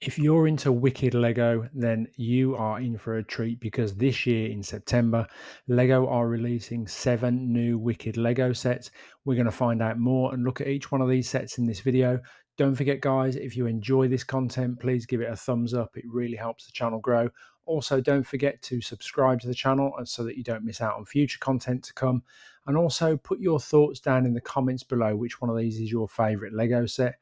If you're into Wicked Lego, then you are in for a treat because this year in September, Lego are releasing 7 new Wicked Lego sets. We're going to find out more and look at each one of these sets in this video. Don't forget, guys, if you enjoy this content, please give it a thumbs up. It really helps the channel grow. Also, don't forget to subscribe to the channel so that you don't miss out on future content to come. And also put your thoughts down in the comments below which one of these is your favorite Lego set.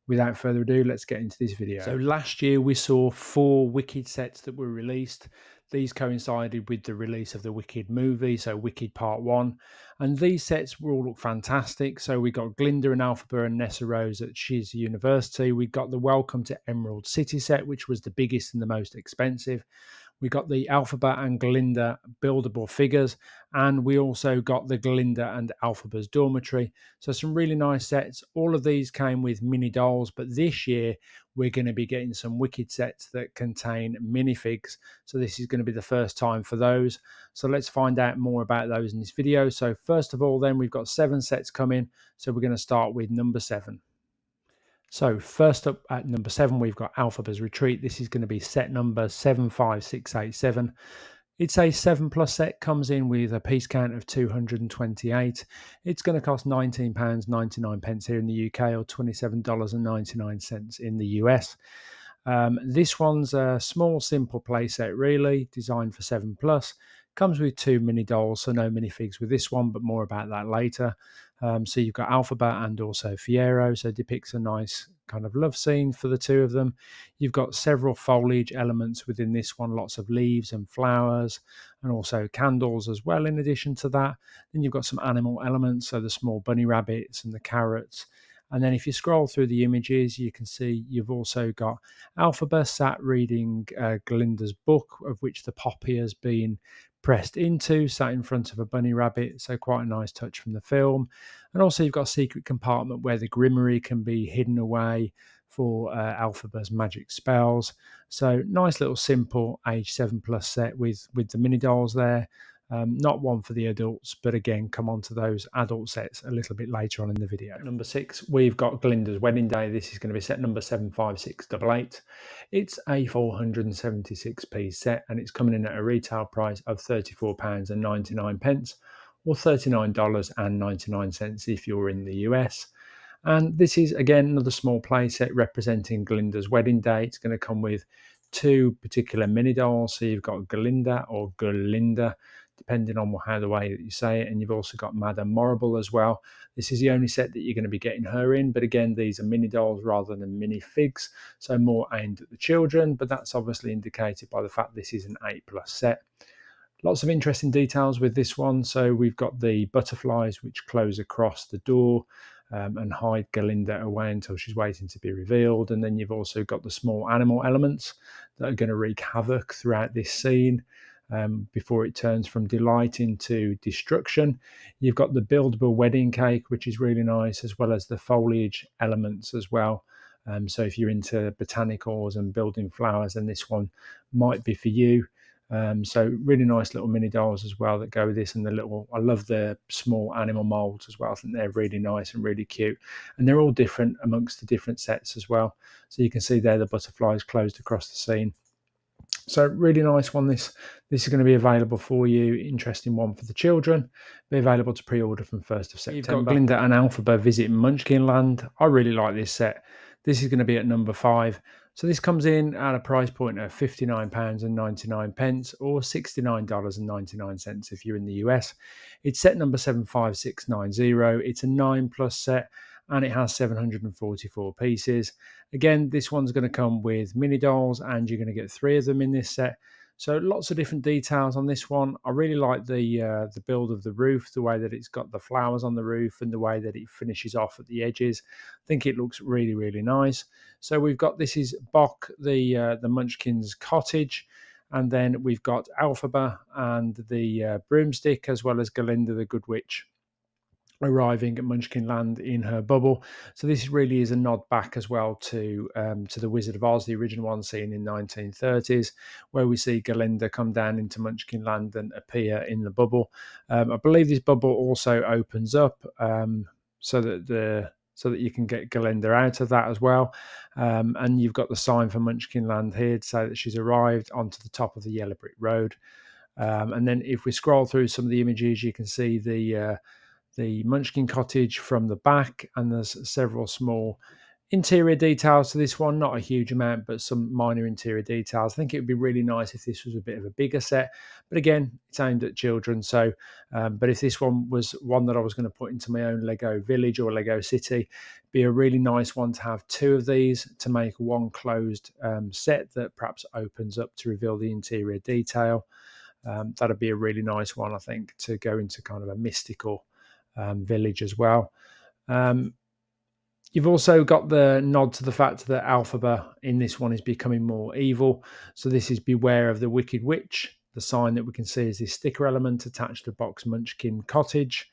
Without further ado, let's get into this video. So last year we saw 4 Wicked sets that were released. These coincided with the release of the Wicked movie, so Wicked Part 1. And these sets all look fantastic. So we got Glinda and Elphaba and Nessa Rose at Shiz University. We got the Welcome to Emerald City set, which was the biggest and the most expensive. We got the Elphaba and Glinda buildable figures, and we also got the Glinda and Elphaba's dormitory. So some really nice sets. All of these came with mini dolls, but this year we're going to be getting some Wicked sets that contain minifigs. So this is going to be the first time for those. So let's find out more about those in this video. So first of all, then we've got 7 sets coming. So we're going to start with number 7. So first up at number 7, we've got Elphaba's Retreat. This is going to be set number 75687. It's a 7+ set, comes in with a piece count of 228. It's going to cost £19.99 here in the UK or $27.99 in the US. This one's a small, simple playset, really, designed for 7+. Comes with 2 mini dolls, so no minifigs with this one, but more about that later. So you've got Elphaba and also Fiero, so depicts a nice kind of love scene for the two of them. You've got several foliage elements within this one, lots of leaves and flowers, and also candles as well in addition to that. Then you've got some animal elements, so the small bunny rabbits and the carrots. And then if you scroll through the images, you can see you've also got Elphaba sat reading Glinda's book, of which the poppy has been pressed into, sat in front of a bunny rabbit. So quite a nice touch from the film. And also you've got a secret compartment where the grimoire can be hidden away for Elphaba's magic spells. So nice little simple age 7+ set with the mini dolls there. Not one for the adults, but again, come on to those adult sets a little bit later on in the video. At number 6, we've got Glinda's Wedding Day. This is going to be set number 75688. It's a 476p set, and it's coming in at a retail price of £34.99 or $39.99 if you're in the US. And this is, again, another small play set representing Glinda's Wedding Day. It's going to come with 2 particular mini dolls. So you've got Glinda or Glinda, depending on how the way that you say it. And you've also got Madame Morrible as well. This is the only set that you're going to be getting her in. But again, these are mini dolls rather than minifigs, so more aimed at the children. But that's obviously indicated by the fact this is an 8+ set. Lots of interesting details with this one. So we've got the butterflies which close across the door and hide Glinda away until she's waiting to be revealed. And then you've also got the small animal elements that are going to wreak havoc throughout this scene before it turns from delight into destruction. You've got the buildable wedding cake, which is really nice, as well as the foliage elements as well. So if you're into botanicals and building flowers, then this one might be for you. So really nice little mini dolls as well that go with this, and I love the small animal molds as well. I think they're really nice and really cute, and they're all different amongst the different sets as well. So you can see there the butterflies closed across the scene. So really nice one. This is going to be available for you. Interesting one for the children. Be available to pre-order from 1st of September. You've got Glinda and Elphaba visiting Munchkin Land. I really like this set. This is going to be at number 5. So this comes in at a price point of £59.99 or $69.99 if you're in the US. It's set number 75690. It's a 9+ set, and it has 744 pieces. Again, this one's going to come with mini dolls, and you're going to get 3 of them in this set. So lots of different details on this one. I really like the build of the roof, the way that it's got the flowers on the roof and the way that it finishes off at the edges. I think it looks really, really nice. So we've got, this is Bok, the Munchkin's cottage. And then we've got Elphaba and the broomstick, as well as Glinda the Good Witch, arriving at Munchkin Land in her bubble. So this really is a nod back as well to the Wizard of Oz, the original one seen in 1930s, where we see Glinda come down into Munchkin Land and appear in the bubble. I believe this bubble also opens up so that so that you can get Glinda out of that as well. And you've got the sign for Munchkinland here to say that she's arrived onto the top of the yellow brick road. And then if we scroll through some of the images, you can see the Munchkin cottage from the back, and there's several small interior details to this one, not a huge amount, but some minor interior details. I think it would be really nice if this was a bit of a bigger set, but again, it's aimed at children. So, but if this one was one that I was going to put into my own Lego village or Lego city, it'd be a really nice one to have two of these to make one closed set that perhaps opens up to reveal the interior detail. That'd be a really nice one, I think, to go into kind of a mystical village as well. You've also got the nod to the fact that Elphaba in this one is becoming more evil. So this is Beware of the Wicked Witch. The sign that we can see is this sticker element attached to Box Munchkin Cottage.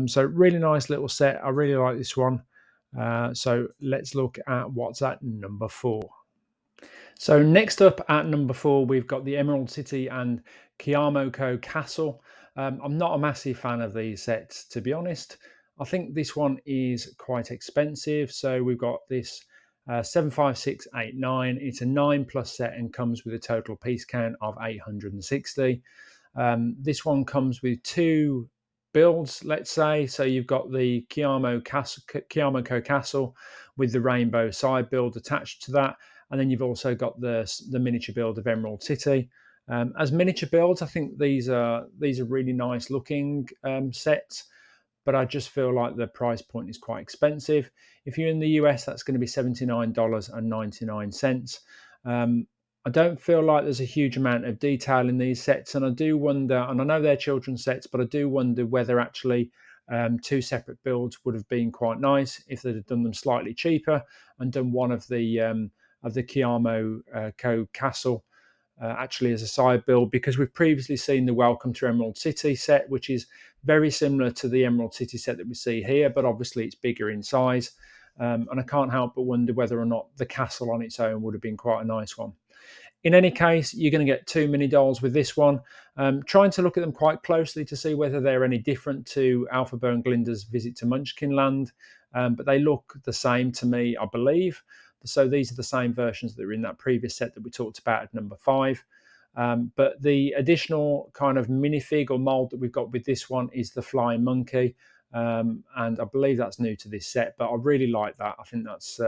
So really nice little set. I really like this one. So let's look at what's at number 4. So next up at number 4, we've got the Emerald City and Kiamoko Castle. I'm not a massive fan of these sets, to be honest. I think this one is quite expensive. So we've got this 75689. It's a 9+ set and comes with a total piece count of 860. This one comes with 2 builds, let's say. So you've got the Kiamoko Castle with the rainbow side build attached to that. And then you've also got the miniature build of Emerald City. As miniature builds, I think these are really nice looking sets, but I just feel like the price point is quite expensive. If you're in the US, that's going to be $79.99. I don't feel like there's a huge amount of detail in these sets, and I do wonder, and I know they're children's sets, but I do wonder whether actually 2 separate builds would have been quite nice if they'd have done them slightly cheaper and done one of the Kiamoko Castle actually as a side build, because we've previously seen the Welcome to Emerald City set, which is very similar to the Emerald City set that we see here, but obviously it's bigger in size. And I can't help but wonder whether or not the castle on its own would have been quite a nice one. In any case, you're going to get 2 mini dolls with this one. Trying to look at them quite closely to see whether they're any different to Elphaba and Glinda's visit to Munchkinland, but they look the same to me, I believe. So these are the same versions that were in that previous set that we talked about at number 5. But the additional kind of minifig or mold that we've got with this one is the flying monkey. And I believe that's new to this set, but I really like that. I think that's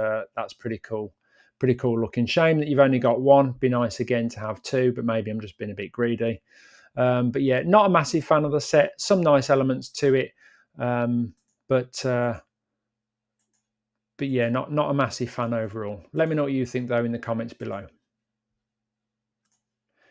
pretty cool. Pretty cool looking. Shame that you've only got one. Be nice again to have 2, but maybe I'm just being a bit greedy. But yeah, not a massive fan of the set. Some nice elements to it, but yeah, not a massive fan overall. Let me know what you think though in the comments below.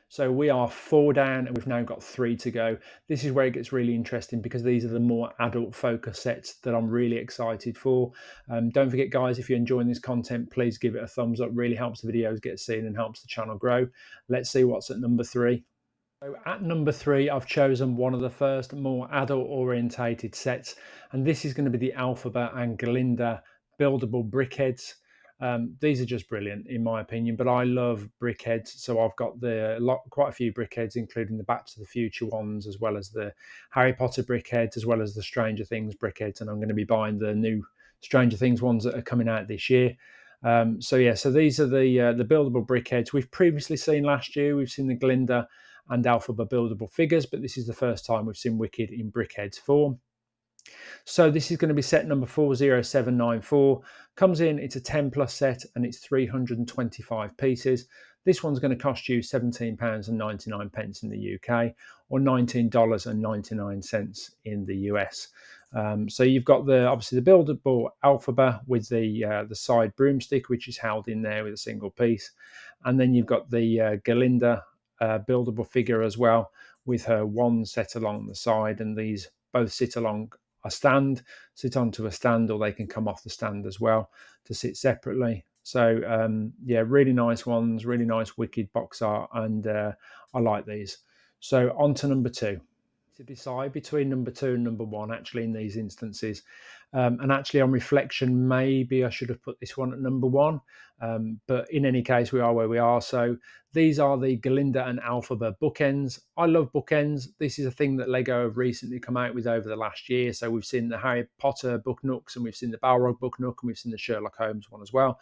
So we are 4 down and we've now got 3 to go. This is where it gets really interesting because these are the more adult focus sets that I'm really excited for. Don't forget guys, if you're enjoying this content, please give it a thumbs up. Really helps the videos get seen and helps the channel grow. Let's see what's at number 3. So at number 3, I've chosen one of the first more adult orientated sets, and this is going to be the Elphaba and Glinda buildable BrickHeadz. These are just brilliant in my opinion, but I love BrickHeadz, so I've got quite a few BrickHeadz, including the Back to the Future ones, as well as the Harry Potter BrickHeadz, as well as the Stranger Things BrickHeadz, and I'm going to be buying the new Stranger Things ones that are coming out this year. So these are the buildable BrickHeadz. We've previously seen last year, we've seen the Glinda and Elphaba buildable figures, but this is the first time we've seen Wicked in BrickHeadz form. So this is going to be set number 40794. Comes in, it's a 10+ set and it's 325 pieces. This one's going to cost you £17.99 in the UK or $19.99 in the US. So you've got obviously the buildable Elphaba with the side broomstick, which is held in there with a single piece, and then you've got the Glinda buildable figure as well, with her wand set along the side, and these both sit onto a stand, or they can come off the stand as well to sit separately. So yeah, really nice ones, really nice Wicked box art, and I like these. So on to number 2. to decide between number two and number one, actually, in these instances. And actually, on reflection, maybe I should have put this one at number one. But in any case, we are where we are. So these are the Glinda and Elphaba bookends. I love bookends. This is a thing that Lego have recently come out with over the last year. So we've seen the Harry Potter book nooks, and we've seen the Balrog book nook, and we've seen the Sherlock Holmes one as well.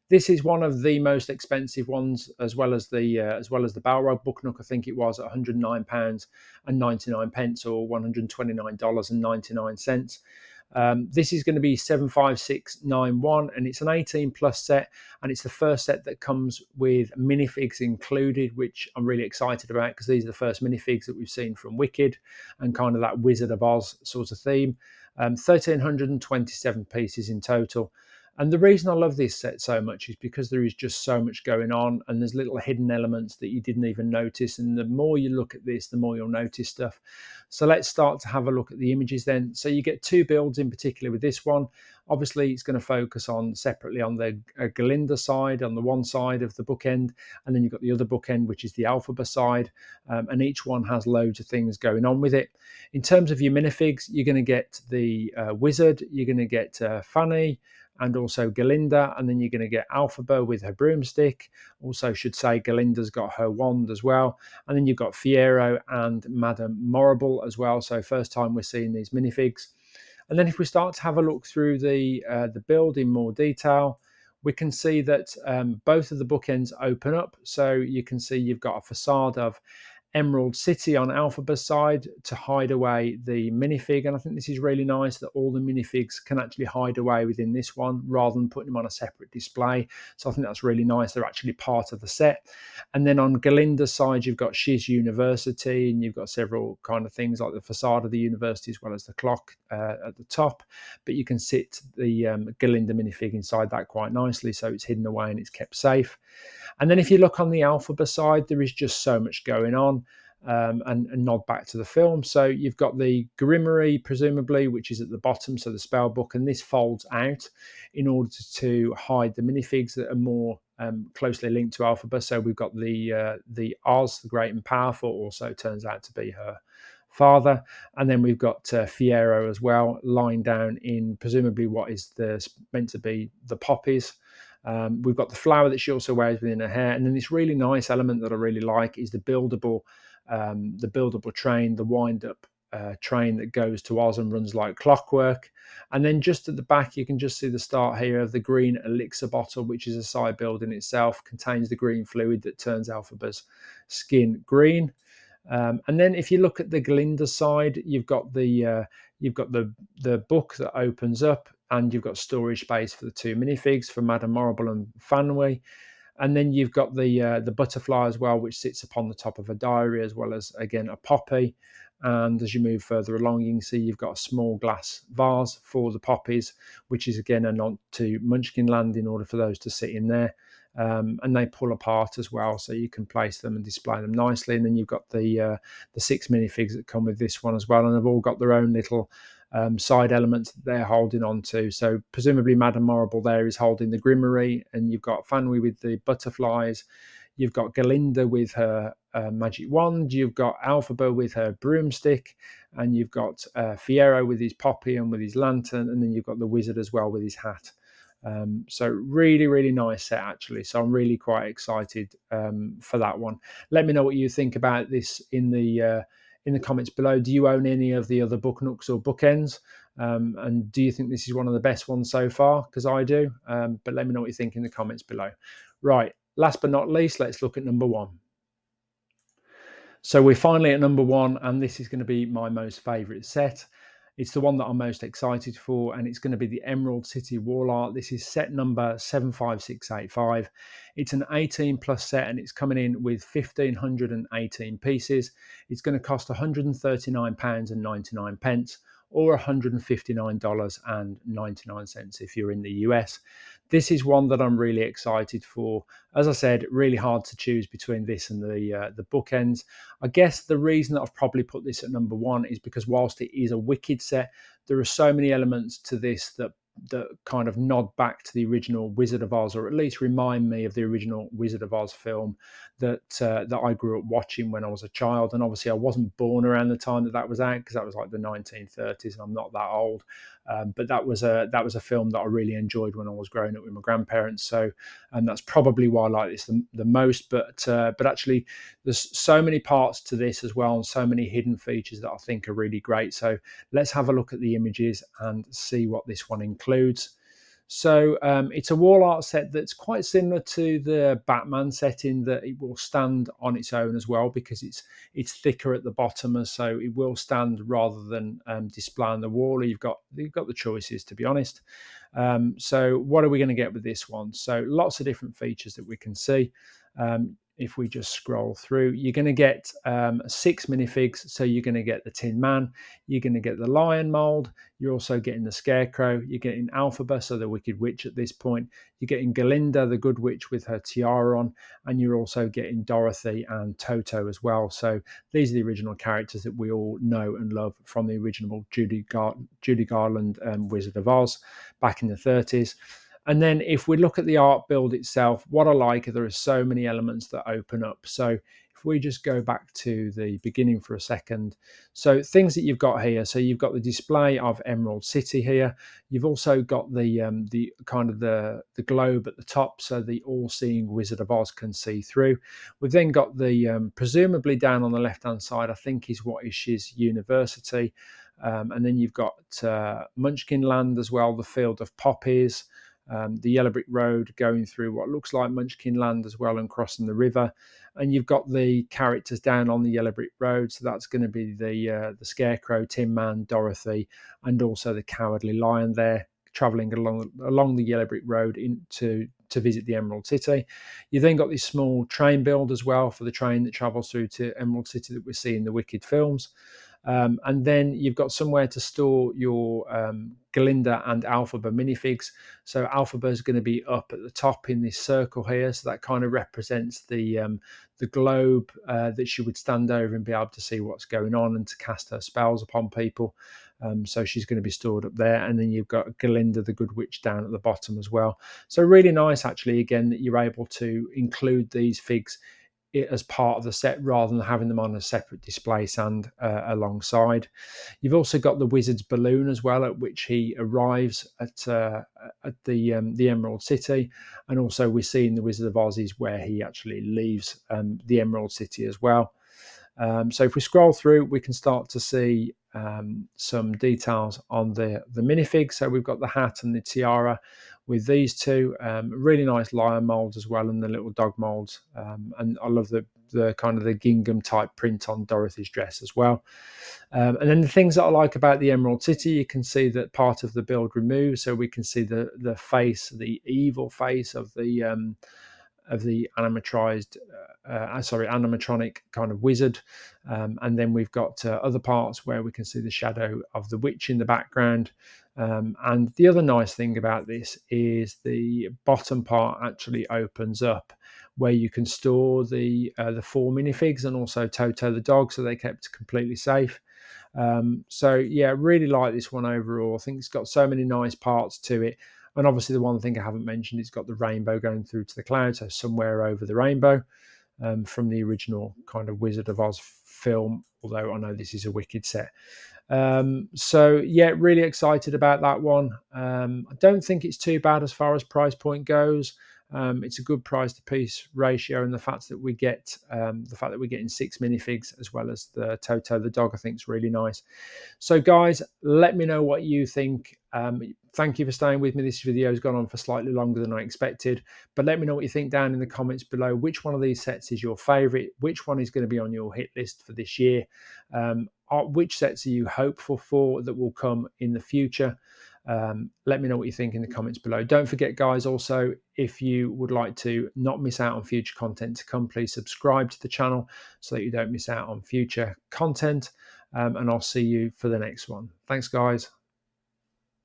This is one of the most expensive ones, as well as the Balrog book nook. I think it was at £109 and 99 pence, or $129 and 99 cents. This is going to be 75691, and it's an 18 plus set, and it's the first set that comes with minifigs included, which I'm really excited about because these are the first minifigs that we've seen from Wicked and kind of that Wizard of Oz sort of theme. 1,327 pieces in total. And the reason I love this set so much is because there is just so much going on, and there's little hidden elements that you didn't even notice. And the more you look at this, the more you'll notice stuff. So let's start to have a look at the images then. So you get two builds in particular with this one. Obviously, it's going to focus on separately on the Glinda side, on the one side of the bookend, and then you've got the other bookend, which is the Elphaba side, and each one has loads of things going on with it. In terms of your minifigs, you're going to get the wizard, you're going to get Fanny, and also Glinda, and then you're going to get Elphaba with her broomstick. Also, should say Galinda's got her wand as well, and then you've got Fiero and Madame Morrible as well. So first time we're seeing these minifigs. And then if we start to have a look through the build in more detail, we can see that both of the bookends open up. So you can see you've got a facade of Emerald City on Elphaba's side to hide away the minifig, and I think this is really nice that all the minifigs can actually hide away within this one rather than putting them on a separate display. So I think that's really nice. They're actually part of the set. And then on Galinda's side, you've got Shiz University, and you've got several kind of things like the facade of the university as well as the clock at the top. But you can sit the Galinda minifig inside that quite nicely, so it's hidden away and it's kept safe. And then if you look on the Elphaba side, there is just so much going on. And nod back to the film. So you've got the Grimoire, presumably, which is at the bottom, so the spell book, and this folds out in order to hide the minifigs that are more closely linked to Elphaba. So we've got the Oz, the Great and Powerful, also turns out to be her father, and then we've got Fiero as well, lying down in presumably what is meant to be the poppies. We've got the flower that she also wears within her hair, and then this really nice element that I really like is the buildable train, the wind-up train that goes to Oz and runs like clockwork. And then just at the back, you can just see the start here of the green elixir bottle, which is a side build in itself, contains the green fluid that turns Elphaba's skin green. And then if you look at the Glinda side, you've got the book that opens up, and you've got storage space for the two minifigs for Madame Morrible and Fanway. And then you've got the butterfly as well, which sits upon the top of a diary, as well as, again, a poppy. And as you move further along, you can see you've got a small glass vase for the poppies, which is, again, a nod to Munchkin Land in order for those to sit in there. And they pull apart as well, so you can place them and display them nicely. And then you've got the 6 minifigs that come with this one as well, and they've all got their own little side elements that they're holding on to. So presumably Madame Morrible there is holding the Grimoire, and you've got Fanwy with the butterflies, you've got Galinda with her magic wand, you've got Elphaba with her broomstick, and you've got Fiero with his poppy and with his lantern, and then you've got the wizard as well with his hat. So really, really nice set, actually. So I'm really quite excited for that one. Let me know what you think about this in the comments below. Do you own any of the other book nooks or bookends? And do you think this is one of the best ones so far? Because I do. But let me know what you think in the comments below. Right, last but not least, let's look at number one. So we're finally at number one, and this is going to be my most favourite set. It's the one that I'm most excited for, and it's going to be the Emerald City wall art. This is set number 75685. It's an 18 plus set, and it's coming in with 1,518 pieces. It's going to cost £139.99, or $159.99 if you're in the US. This is one that I'm really excited for. As I said, really hard to choose between this and the bookends. I guess the reason that I've probably put this at number one is because whilst it is a Wicked set, there are so many elements to this that that kind of nod back to the original Wizard of Oz, or at least remind me of the original Wizard of Oz film that I grew up watching when I was a child. And obviously, I wasn't born around the time that was out, because that was like the 1930s, and I'm not that old. But that was a film that I really enjoyed when I was growing up with my grandparents. So, and that's probably why I like this the most. But actually, there's so many parts to this as well, and so many hidden features that I think are really great. So let's have a look at the images and see what this one includes. So it's a wall art set that's quite similar to the Batman set, in that it will stand on its own as well, because it's thicker at the bottom, so it will stand rather than display on the wall. You've got the choices, to be honest. So what are we going to get with this one? So lots of different features that we can see. If we just scroll through, you're going to get 6 minifigs. So you're going to get the Tin Man, you're going to get the Lion mold, you're also getting the Scarecrow, you're getting Elphaba, so the Wicked Witch at this point, you're getting Glinda, the Good Witch, with her tiara on, and you're also getting Dorothy and Toto as well. So these are the original characters that we all know and love from the original Judy Garland Wizard of Oz back in the 30s. And then if we look at the art build itself, what I like, there are so many elements that open up. So if we just go back to the beginning for a second, so things that you've got here. So you've got the display of Emerald City here. You've also got the kind of the globe at the top, so the all-seeing Wizard of Oz can see through. We've then got the presumably down on the left-hand side, I think, is what is Shiz University. And then you've got Munchkin Land as well, the Field of Poppies. The Yellow Brick Road going through what looks like Munchkin Land as well, and crossing the river. And you've got the characters down on the Yellow Brick Road. So that's going to be the Scarecrow, Tin Man, Dorothy, and also the Cowardly Lion there, traveling along the Yellow Brick Road to visit the Emerald City. You've then got this small train build as well for the train that travels through to Emerald City that we see in the Wicked films. And then you've got somewhere to store your Glinda and Elphaba minifigs. So Elphaba is going to be up at the top in this circle here. So that kind of represents the globe that she would stand over and be able to see what's going on and to cast her spells upon people. So she's going to be stored up there. And then you've got Glinda, the Good Witch, down at the bottom as well. So really nice, actually, again, that you're able to include these figs as part of the set rather than having them on a separate display stand alongside. You've also got the Wizard's balloon as well, at which he arrives at the Emerald City, and also we see in the Wizard of Oz is where he actually leaves the Emerald City as well. So if we scroll through, we can start to see some details on the minifig. So we've got the hat and the tiara with these two. Really nice lion molds as well, and the little dog molds. And I love the kind of the gingham type print on Dorothy's dress as well. And then the things that I like about the Emerald City, you can see that part of the build removed, so we can see the face, the evil face of the animatronic kind of wizard. And then we've got other parts where we can see the shadow of the witch in the background. And the other nice thing about this is the bottom part actually opens up, where you can store the 4 minifigs and also Toto the dog, so they're kept completely safe. So yeah, really like this one overall. I think it's got so many nice parts to it. And obviously the one thing I haven't mentioned, it's got the rainbow going through to the clouds, so somewhere over the rainbow, from the original kind of Wizard of Oz film, although I know this is a Wicked set. So yeah, really excited about that one. I don't think it's too bad as far as price point goes. It's a good price to piece ratio, and the fact that we're getting 6 minifigs as well as the Toto the dog, I think is really nice. So guys, let me know what you think. Thank you for staying with me. This video has gone on for slightly longer than I expected, but let me know what you think down in the comments below. Which one of these sets is your favorite? Which one is going to be on your hit list for this year? Which sets are you hopeful for that will come in the future? Let me know what you think in the comments below. Don't forget, guys, also, if you would like to not miss out on future content to come, please subscribe to the channel so that you don't miss out on future content. And I'll see you for the next one. Thanks, guys.